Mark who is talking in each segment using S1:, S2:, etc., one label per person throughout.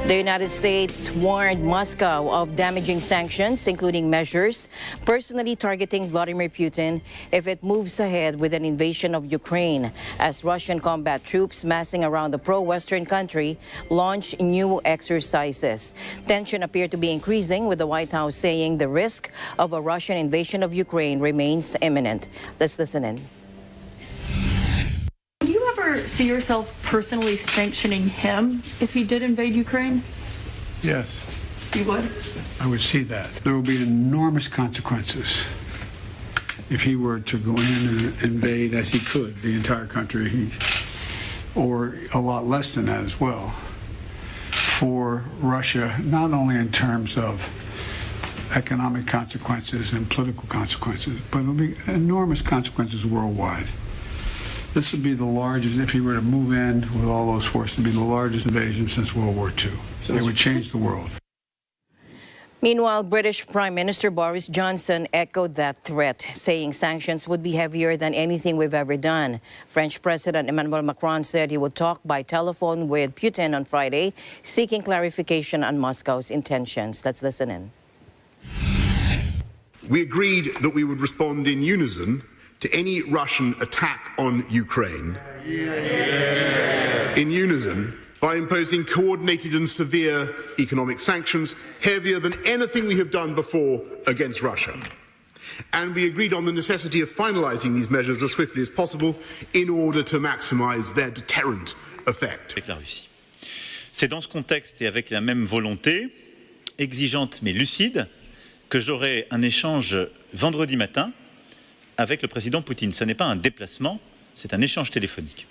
S1: The United States warned Moscow of damaging sanctions, including measures personally targeting Vladimir Putin if it moves ahead with an invasion of Ukraine, as Russian combat troops massing around the pro-Western country launch new exercises. Tension appeared to be increasing, with the White House saying the risk of a Russian invasion of Ukraine remains imminent. Let's listen in.
S2: See yourself personally sanctioning him if he did invade Ukraine?
S3: Yes.
S2: You would?
S3: I would see that. There will be enormous consequences if he were to go in and invade, as he could, the entire country, or a lot less than that as well, for Russia, not only in terms of economic consequences and political consequences, but it'll be enormous consequences worldwide. This would be the largest, if he were to move in with all those forces, it would be the largest invasion since World War II. It would change the world.
S1: Meanwhile, British Prime Minister Boris Johnson echoed that threat, saying sanctions would be heavier than anything we've ever done. French President Emmanuel Macron said he would talk by telephone with Putin on Friday, seeking clarification on Moscow's intentions. Let's listen in.
S4: We agreed that we would respond in unison to any Russian attack on Ukraine, in unison, by imposing coordinated and severe economic sanctions, heavier than anything we have done before against Russia. And we agreed on the necessity of finalising these measures as swiftly as possible in order to maximise their deterrent effect.
S5: Avec la Russie. C'est dans ce contexte et avec la même volonté, exigeante mais lucide, que j'aurai un échange vendredi matin avec le président Poutine. Ce n'est pas un déplacement, c'est un échange téléphonique.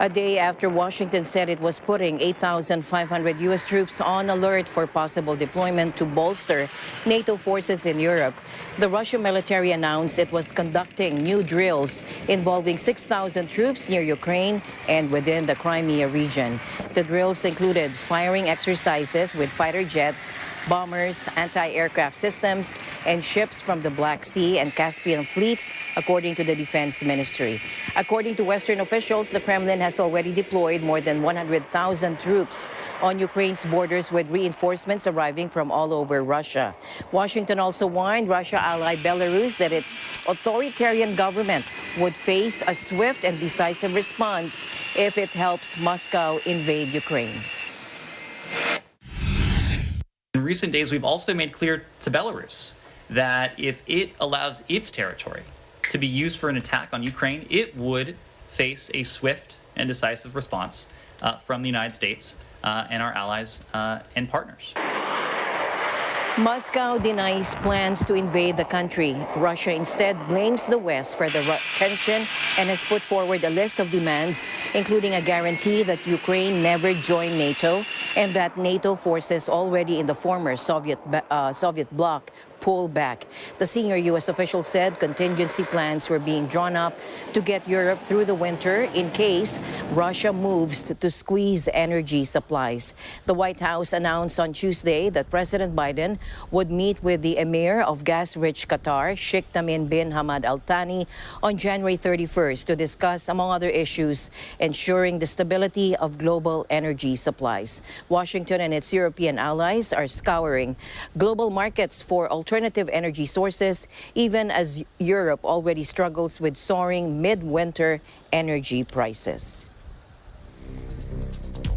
S1: A day after Washington said it was putting 8,500 U.S. troops on alert for possible deployment to bolster NATO forces in Europe, the Russian military announced it was conducting new drills involving 6,000 troops near Ukraine and within the Crimea region. The drills included firing exercises with fighter jets, bombers, anti-aircraft systems, and ships from the Black Sea and Caspian fleets, according to the Defense Ministry. According to Western officials, the Kremlin has already deployed more than 100,000 troops on Ukraine's borders, with reinforcements arriving from all over Russia. Washington also warned Russia ally Belarus that its authoritarian government would face a swift and decisive response if it helps Moscow invade Ukraine.
S6: In recent days, we've also made clear to Belarus that if it allows its territory to be used for an attack on Ukraine, it would face a swift and decisive response from the United States and our allies and partners.
S1: Moscow denies plans to invade the country. Russia instead blames the West for the tension and has put forward a list of demands, including a guarantee that Ukraine never join NATO and that NATO forces already in the former Soviet bloc pull back. The senior U.S. official said contingency plans were being drawn up to get Europe through the winter in case Russia moves to squeeze energy supplies. The White House announced on Tuesday that President Biden would meet with the Emir of gas-rich Qatar, Sheikh Tamim bin Hamad Al Thani, on January 31st to discuss, among other issues, ensuring the stability of global energy supplies. Washington and its European allies are scouring global markets for alternative energy sources, even as Europe already struggles with soaring midwinter energy prices.